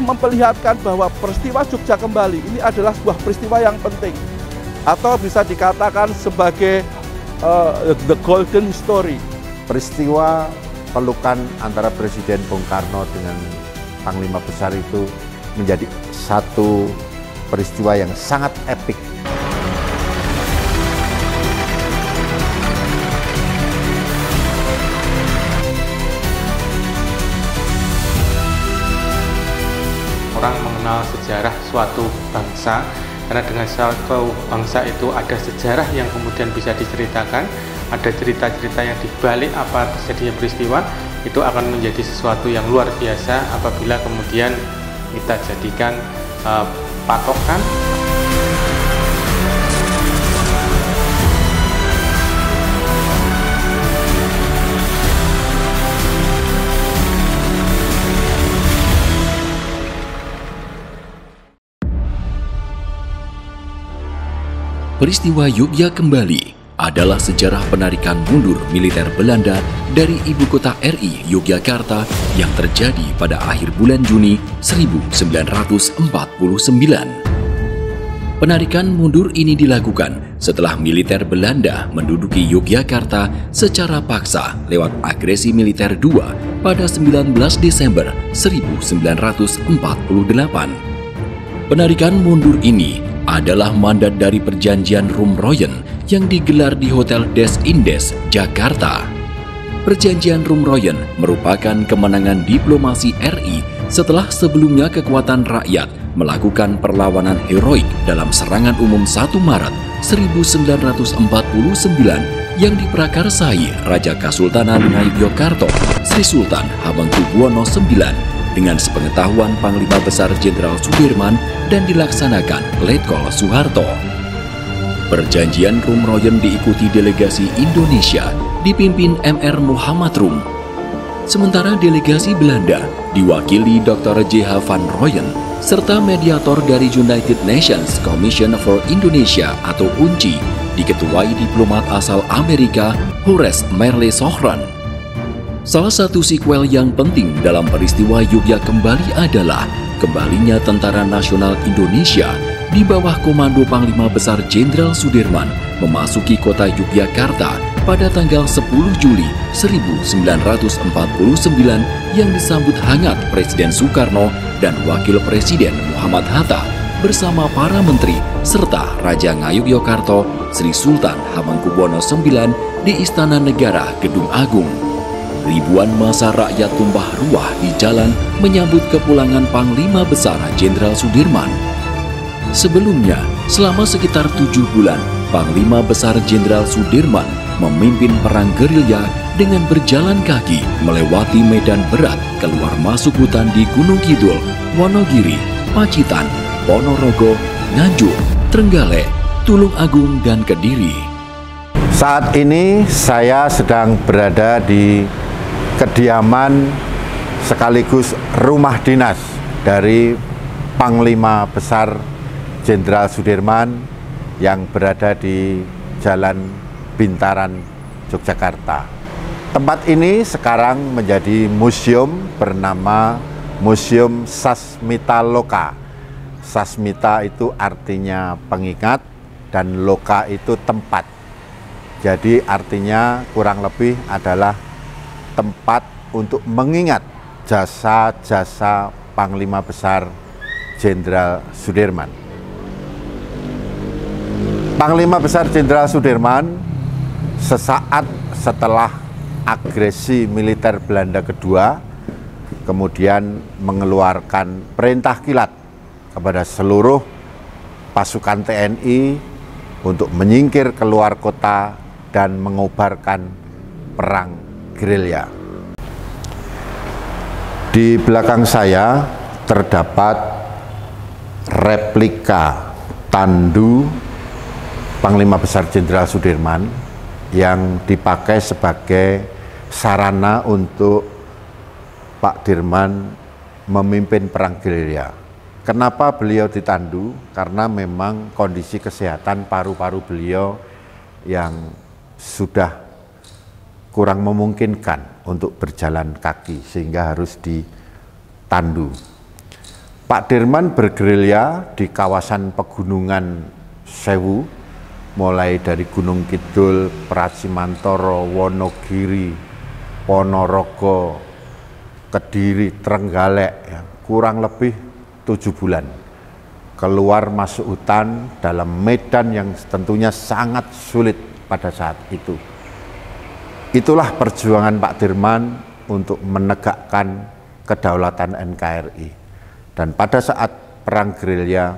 memperlihatkan bahwa peristiwa Jogja Kembali ini adalah sebuah peristiwa yang penting, atau bisa dikatakan sebagai the golden story. Peristiwa pelukan antara Presiden Bung Karno dengan Panglima Besar itu menjadi satu peristiwa yang sangat epik. Orang mengenal sejarah suatu bangsa karena dengan suatu bangsa itu ada sejarah yang kemudian bisa diceritakan, ada cerita-cerita yang dibalik apa terjadinya peristiwa, itu akan menjadi sesuatu yang luar biasa apabila kemudian kita jadikan patokan. Peristiwa Yogya Kembali adalah sejarah penarikan mundur militer Belanda dari ibu kota RI Yogyakarta yang terjadi pada akhir bulan Juni 1949. Penarikan mundur ini dilakukan setelah militer Belanda menduduki Yogyakarta secara paksa lewat agresi militer II pada 19 Desember 1948. Penarikan mundur ini adalah mandat dari perjanjian Rumroyen yang digelar di Hotel Des Indes, Jakarta. Perjanjian Rumroyen merupakan kemenangan diplomasi RI setelah sebelumnya kekuatan rakyat melakukan perlawanan heroik dalam serangan umum 1 Maret 1949 yang diprakarsai Raja Kasultanan Ngayogyakarta Sri Sultan Hamengkubuwono IX dengan sepengetahuan Panglima Besar Jenderal Sudirman dan dilaksanakan Letkol Soeharto. Perjanjian Rumroyen diikuti delegasi Indonesia dipimpin Mr. Muhammad Rum. Sementara delegasi Belanda diwakili Dr. J.H. van Rooyen serta mediator dari United Nations Commission for Indonesia atau UNCI diketuai diplomat asal Amerika Horace Merle Sohran. Salah satu sequel yang penting dalam peristiwa Yogya Kembali adalah kembalinya Tentara Nasional Indonesia di bawah komando Panglima Besar Jenderal Sudirman memasuki kota Yogyakarta pada tanggal 10 Juli 1949 yang disambut hangat Presiden Soekarno dan Wakil Presiden Muhammad Hatta bersama para menteri serta Raja Ngayogyakarta Sri Sultan Hamengkubuwono IX di Istana Negara Gedung Agung. Ribuan massa rakyat tumpah ruah di jalan menyambut kepulangan Panglima Besar Jenderal Sudirman. Sebelumnya, selama sekitar 7 bulan, Panglima Besar Jenderal Sudirman memimpin perang gerilya dengan berjalan kaki melewati medan berat keluar masuk hutan di Gunung Kidul, Wonogiri, Pacitan, Ponorogo, Nganjuk, Trenggalek, Tulung Agung, dan Kediri. Saat ini saya sedang berada di kediaman sekaligus rumah dinas dari Panglima Besar Jenderal Sudirman yang berada di Jalan Bintaran, Yogyakarta. Tempat ini sekarang menjadi museum bernama Museum Sasmita Loka. Sasmita itu artinya pengingat dan loka itu tempat. Jadi artinya kurang lebih adalah tempat untuk mengingat jasa-jasa Panglima Besar Jenderal Sudirman. Panglima Besar Jenderal Sudirman sesaat setelah agresi militer Belanda kedua kemudian mengeluarkan perintah kilat kepada seluruh pasukan TNI untuk menyingkir keluar kota dan mengobarkan perang gerilya. Di belakang saya terdapat replika tandu Panglima Besar Jenderal Sudirman yang dipakai sebagai sarana untuk Pak Dirman memimpin perang gerilya. Kenapa beliau ditandu? Karena memang kondisi kesehatan paru-paru beliau yang sudah kurang memungkinkan untuk berjalan kaki sehingga harus ditandu. Pak Dirman bergerilya di kawasan pegunungan Sewu, mulai dari Gunung Kidul, Prasimantoro, Wonogiri, Ponorogo, Kediri, Trenggalek, ya, kurang lebih 7 bulan. Keluar masuk hutan dalam medan yang tentunya sangat sulit pada saat itu. Itulah perjuangan Pak Dirman untuk menegakkan kedaulatan NKRI. Dan pada saat perang gerilya,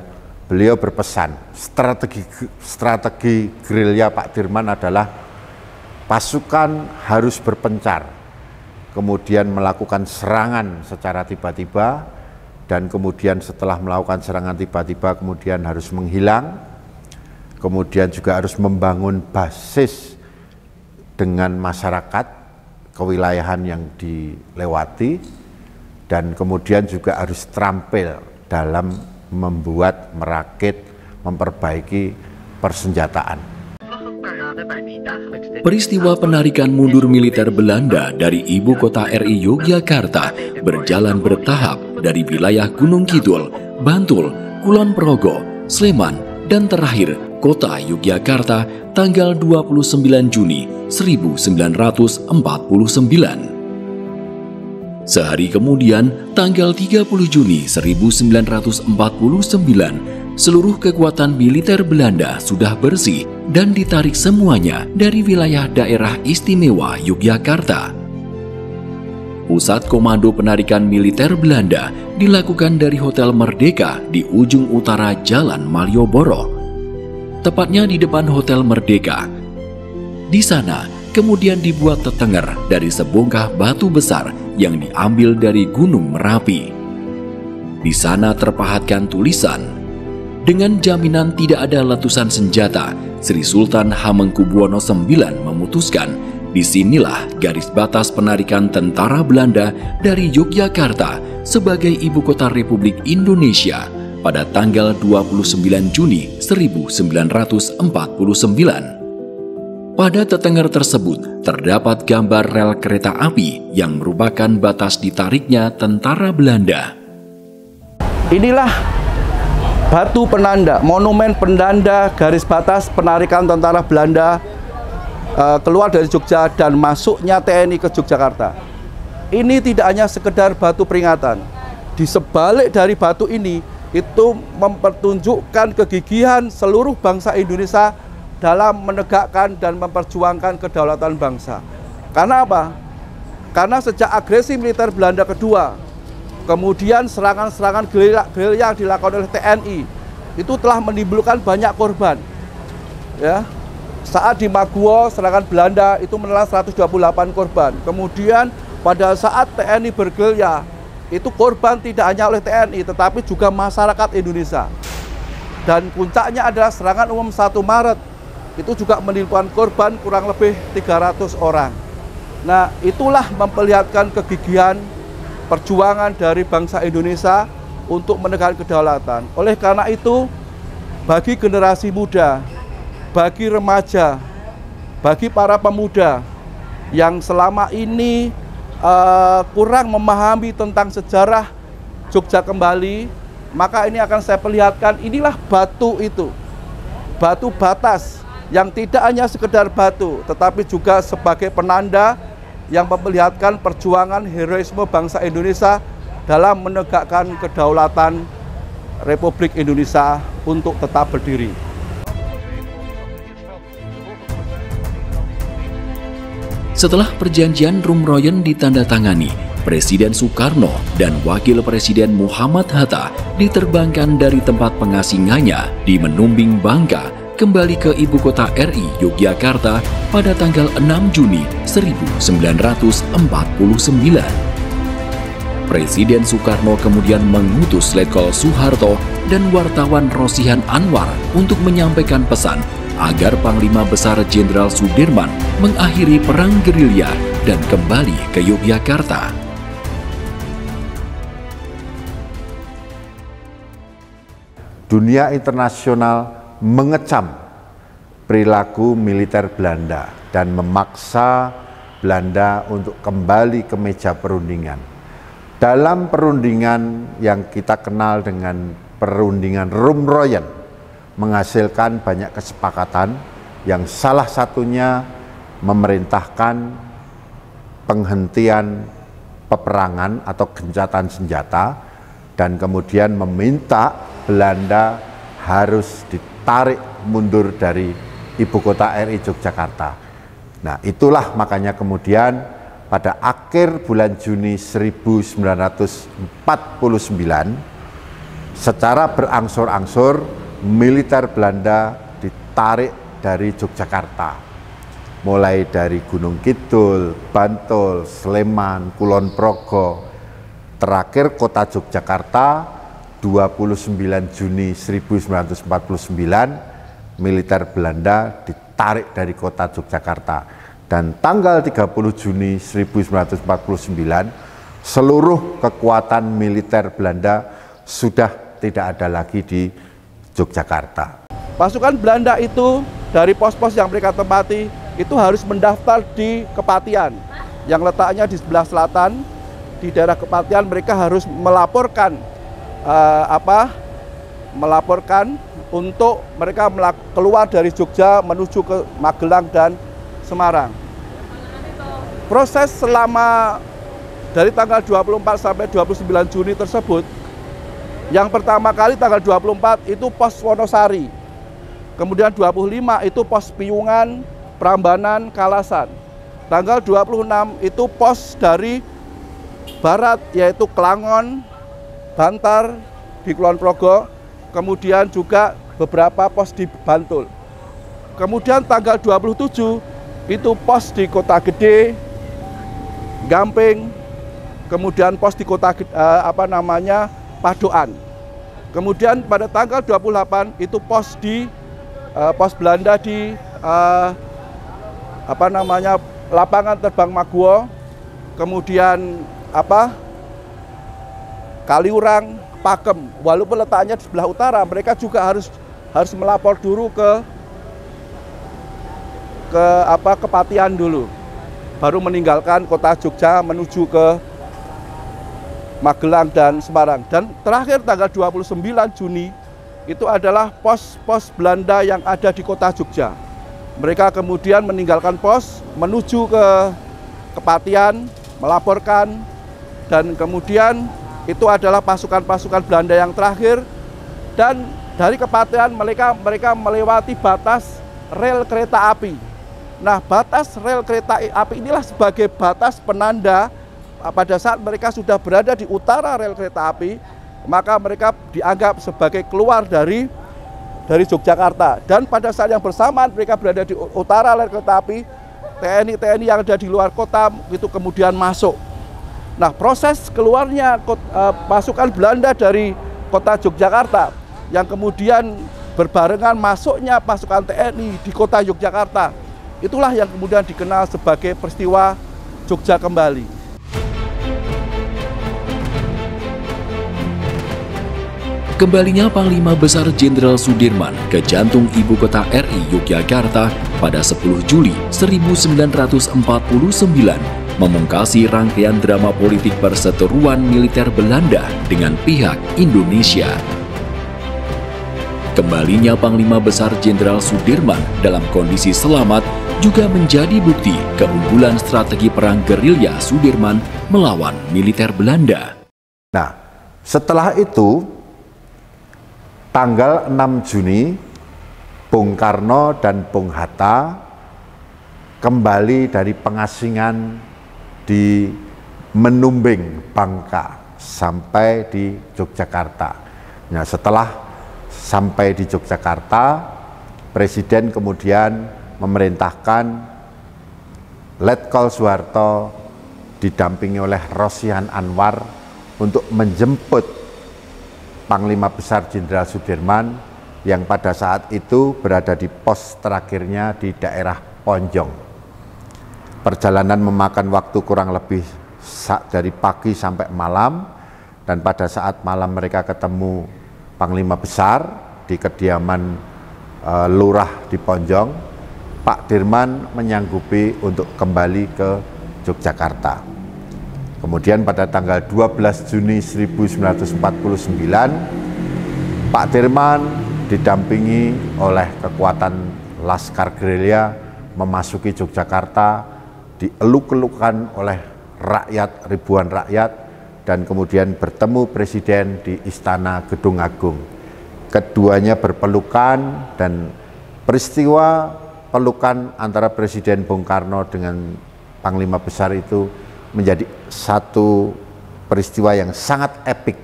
beliau berpesan, strategi gerilya Pak Dirman adalah pasukan harus berpencar, kemudian melakukan serangan secara tiba-tiba, dan kemudian setelah melakukan serangan tiba-tiba kemudian harus menghilang, kemudian juga harus membangun basis dengan masyarakat kewilayahan yang dilewati, dan kemudian juga harus terampil dalam membuat, merakit, memperbaiki persenjataan. Peristiwa penarikan mundur militer Belanda dari ibu kota RI Yogyakarta berjalan bertahap dari wilayah Gunung Kidul, Bantul, Kulon Progo, Sleman, dan terakhir kota Yogyakarta tanggal 29 Juni 1949. Sehari kemudian, tanggal 30 Juni 1949, seluruh kekuatan militer Belanda sudah bersih dan ditarik semuanya dari wilayah daerah istimewa Yogyakarta. Pusat Komando Penarikan Militer Belanda dilakukan dari Hotel Merdeka di ujung utara Jalan Malioboro, tepatnya di depan Hotel Merdeka. Di sana, kemudian dibuat tetenger dari sebongkah batu besar yang diambil dari Gunung Merapi. Di sana terpahatkan tulisan, "Dengan jaminan tidak ada letusan senjata, Sri Sultan Hamengkubuwono IX memutuskan, disinilah garis batas penarikan tentara Belanda dari Yogyakarta sebagai ibu kota Republik Indonesia pada tanggal 29 Juni 1949. Pada tetenger tersebut terdapat gambar rel kereta api yang merupakan batas ditariknya tentara Belanda. Inilah batu penanda, monumen penanda garis batas penarikan tentara Belanda keluar dari Jogja dan masuknya TNI ke Yogyakarta. Ini tidak hanya sekedar batu peringatan. Di sebalik dari batu ini, itu mempertunjukkan kegigihan seluruh bangsa Indonesia dalam menegakkan dan memperjuangkan kedaulatan bangsa. Karena apa? Karena sejak agresi militer Belanda kedua, kemudian serangan-serangan gerilya yang dilakukan oleh TNI, itu telah menimbulkan banyak korban. Ya, saat di Maguwo, serangan Belanda itu menelan 128 korban. Kemudian pada saat TNI bergerilya, itu korban tidak hanya oleh TNI, tetapi juga masyarakat Indonesia. Dan puncaknya adalah serangan umum 1 Maret, itu juga menimbulkan korban kurang lebih 300 orang. Nah, itulah memperlihatkan kegigihan perjuangan dari bangsa Indonesia untuk menegakkan kedaulatan. Oleh karena itu, bagi generasi muda, bagi remaja, bagi para pemuda yang selama ini kurang memahami tentang sejarah Jogja kembali, maka ini akan saya perlihatkan, inilah batu itu. Batu batas yang tidak hanya sekedar batu, tetapi juga sebagai penanda yang memperlihatkan perjuangan heroisme bangsa Indonesia dalam menegakkan kedaulatan Republik Indonesia untuk tetap berdiri. Setelah perjanjian Rumroyen ditandatangani, Presiden Soekarno dan Wakil Presiden Muhammad Hatta diterbangkan dari tempat pengasingannya di Menumbing, Bangka, kembali ke ibu kota RI Yogyakarta pada tanggal 6 Juni 1949. Presiden Soekarno kemudian mengutus Letkol Soeharto dan wartawan Rosihan Anwar untuk menyampaikan pesan agar Panglima Besar Jenderal Sudirman mengakhiri perang gerilya dan kembali ke Yogyakarta. Dunia internasional mengecam perilaku militer Belanda dan memaksa Belanda untuk kembali ke meja perundingan. dalam perundingan yang kita kenal dengan perundingan Rumroyen menghasilkan banyak kesepakatan yang salah satunya memerintahkan penghentian peperangan atau gencatan senjata dan kemudian meminta Belanda harus ditarik mundur dari ibu kota RI Yogyakarta. Nah, itulah makanya kemudian pada akhir bulan Juni 1949 secara berangsur-angsur militer Belanda ditarik dari Yogyakarta, mulai dari Gunung Kidul, Bantul, Sleman, Kulon Progo, terakhir kota Yogyakarta 29 Juni 1949 militer Belanda ditarik dari kota Yogyakarta. Dan tanggal 30 Juni 1949 seluruh kekuatan militer Belanda sudah tidak ada lagi di Yogyakarta. Pasukan Belanda itu dari pos-pos yang mereka tempati itu harus mendaftar di Kepatian yang letaknya di sebelah selatan. Di daerah Kepatian mereka harus melaporkan untuk mereka keluar dari Jogja menuju ke Magelang dan Semarang. Proses selama dari tanggal 24 sampai 29 Juni tersebut, yang pertama kali tanggal 24 itu pos Wonosari, kemudian 25 itu pos Piyungan, Prambanan, Kalasan. Tanggal 26 itu pos dari barat yaitu Kelangon, Bantar di Kulon Progo, kemudian juga beberapa pos di Bantul. Kemudian tanggal 27 itu pos di Kota Gede, Gamping, kemudian pos di kota Padoan. Kemudian pada tanggal 28 itu pos di pos Belanda di lapangan terbang Maguwo, kemudian Kaliurang, Pakem. Walaupun letaknya di sebelah utara, mereka juga harus melapor dulu ke Kepatian dulu, baru meninggalkan kota Jogja menuju ke Magelang dan Semarang. Dan terakhir tanggal 29 Juni itu adalah pos-pos Belanda yang ada di kota Jogja. Mereka kemudian meninggalkan pos menuju ke Kepatian, melaporkan, dan kemudian itu adalah pasukan-pasukan Belanda yang terakhir. Dan dari Kepatian mereka melewati batas rel kereta api. Nah, batas rel kereta api inilah sebagai batas penanda pada saat mereka sudah berada di utara rel kereta api, maka mereka dianggap sebagai keluar dari Yogyakarta. Dan pada saat yang bersamaan mereka berada di utara rel kereta api, TNI yang ada di luar kota itu kemudian masuk. Nah, proses keluarnya pasukan Belanda dari kota Yogyakarta yang kemudian berbarengan masuknya pasukan TNI di kota Yogyakarta, itulah yang kemudian dikenal sebagai peristiwa Jogja Kembali. Kembalinya Panglima Besar Jenderal Sudirman ke jantung ibu kota RI Yogyakarta pada 10 Juli 1949 memungkasi rangkaian drama politik perseteruan militer Belanda dengan pihak Indonesia. Kembalinya Panglima Besar Jenderal Sudirman dalam kondisi selamat juga menjadi bukti keunggulan strategi perang gerilya Sudirman melawan militer Belanda. Nah, setelah itu, tanggal 6 Juni, Bung Karno dan Bung Hatta kembali dari pengasingan di Menumbing, Bangka, sampai di Yogyakarta. Nah, setelah sampai di Yogyakarta, Presiden kemudian memerintahkan Letkol Soeharto didampingi oleh Rosihan Anwar untuk menjemput Panglima Besar Jenderal Sudirman yang pada saat itu berada di pos terakhirnya di daerah Ponjong. Perjalanan memakan waktu kurang lebih dari pagi sampai malam, dan pada saat malam mereka ketemu Panglima Besar di kediaman Lurah di Ponjong. Pak Dirman menyanggupi untuk kembali ke Yogyakarta. Kemudian pada tanggal 12 Juni 1949, Pak Dirman didampingi oleh kekuatan Laskar Gerilya memasuki Yogyakarta, dieluk-elukan oleh rakyat, ribuan rakyat, dan kemudian bertemu Presiden di Istana Gedung Agung. Keduanya berpelukan, dan peristiwa pelukan antara Presiden Bung Karno dengan Panglima Besar itu menjadi satu peristiwa yang sangat epik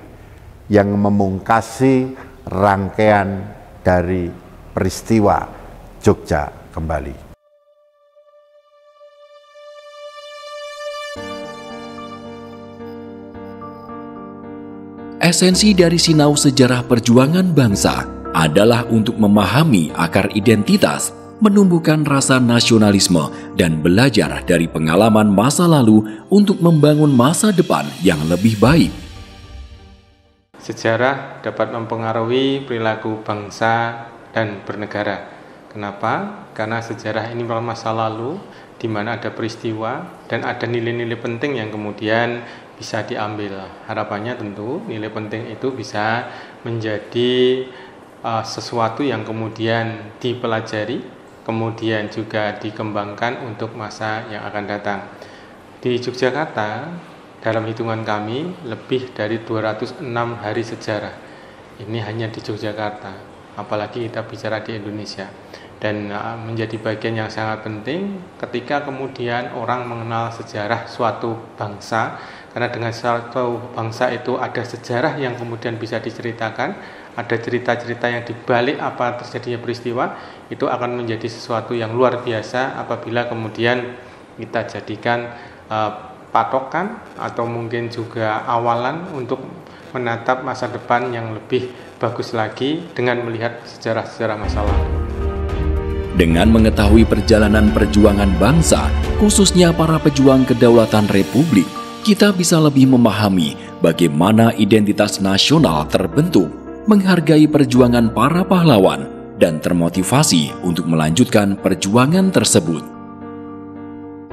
yang memungkasi rangkaian dari peristiwa Jogja Kembali. Esensi dari sinau sejarah perjuangan bangsa adalah untuk memahami akar identitas, menumbuhkan rasa nasionalisme, dan belajar dari pengalaman masa lalu untuk membangun masa depan yang lebih baik. Sejarah dapat mempengaruhi perilaku bangsa dan bernegara. Kenapa? Karena sejarah ini merupakan masa lalu di mana ada peristiwa dan ada nilai-nilai penting yang kemudian bisa diambil. Harapannya tentu nilai penting itu bisa menjadi sesuatu yang kemudian dipelajari, kemudian juga dikembangkan untuk masa yang akan datang. Di Yogyakarta, dalam hitungan kami, lebih dari 206 hari sejarah. Ini hanya di Yogyakarta, apalagi kita bicara di Indonesia. Dan menjadi bagian yang sangat penting ketika kemudian orang mengenal sejarah suatu bangsa, karena dengan suatu bangsa itu ada sejarah yang kemudian bisa diceritakan, ada cerita-cerita yang dibalik apa terjadinya peristiwa, itu akan menjadi sesuatu yang luar biasa apabila kemudian kita jadikan patokan atau mungkin juga awalan untuk menatap masa depan yang lebih bagus lagi dengan melihat sejarah-sejarah masa lalu. Dengan mengetahui perjalanan perjuangan bangsa, khususnya para pejuang kedaulatan Republik, kita bisa lebih memahami bagaimana identitas nasional terbentuk, menghargai perjuangan para pahlawan, dan termotivasi untuk melanjutkan perjuangan tersebut.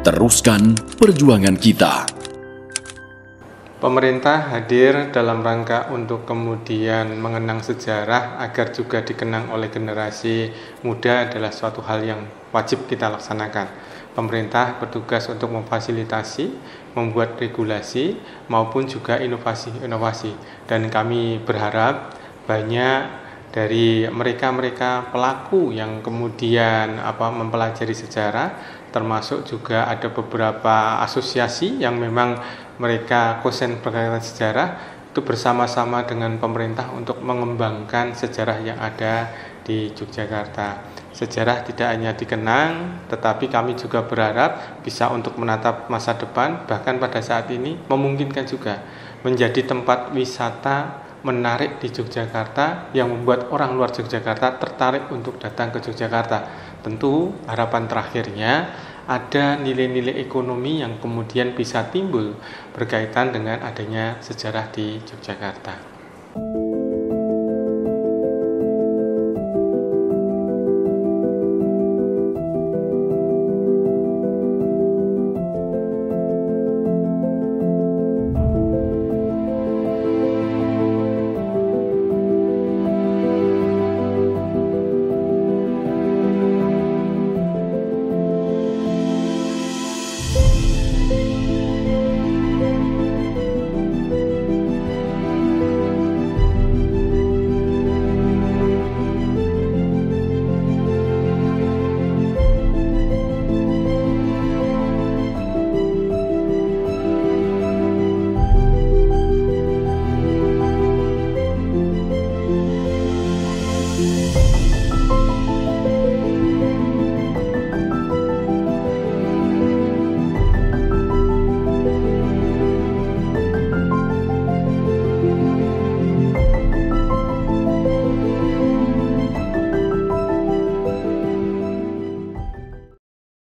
Teruskan perjuangan kita. Pemerintah hadir dalam rangka untuk kemudian mengenang sejarah agar juga dikenang oleh generasi muda adalah suatu hal yang wajib kita laksanakan. Pemerintah bertugas untuk memfasilitasi, membuat regulasi, maupun juga inovasi-inovasi. Dan kami berharap banyak dari mereka-mereka pelaku yang kemudian mempelajari sejarah, termasuk juga ada beberapa asosiasi yang memang mereka konsen berkaitan sejarah, itu bersama-sama dengan pemerintah untuk mengembangkan sejarah yang ada di Yogyakarta. Sejarah tidak hanya dikenang, tetapi kami juga berharap bisa untuk menatap masa depan, bahkan pada saat ini memungkinkan juga menjadi tempat wisata menarik di Yogyakarta yang membuat orang luar Yogyakarta tertarik untuk datang ke Yogyakarta. Tentu harapan terakhirnya ada nilai-nilai ekonomi yang kemudian bisa timbul berkaitan dengan adanya sejarah di Yogyakarta.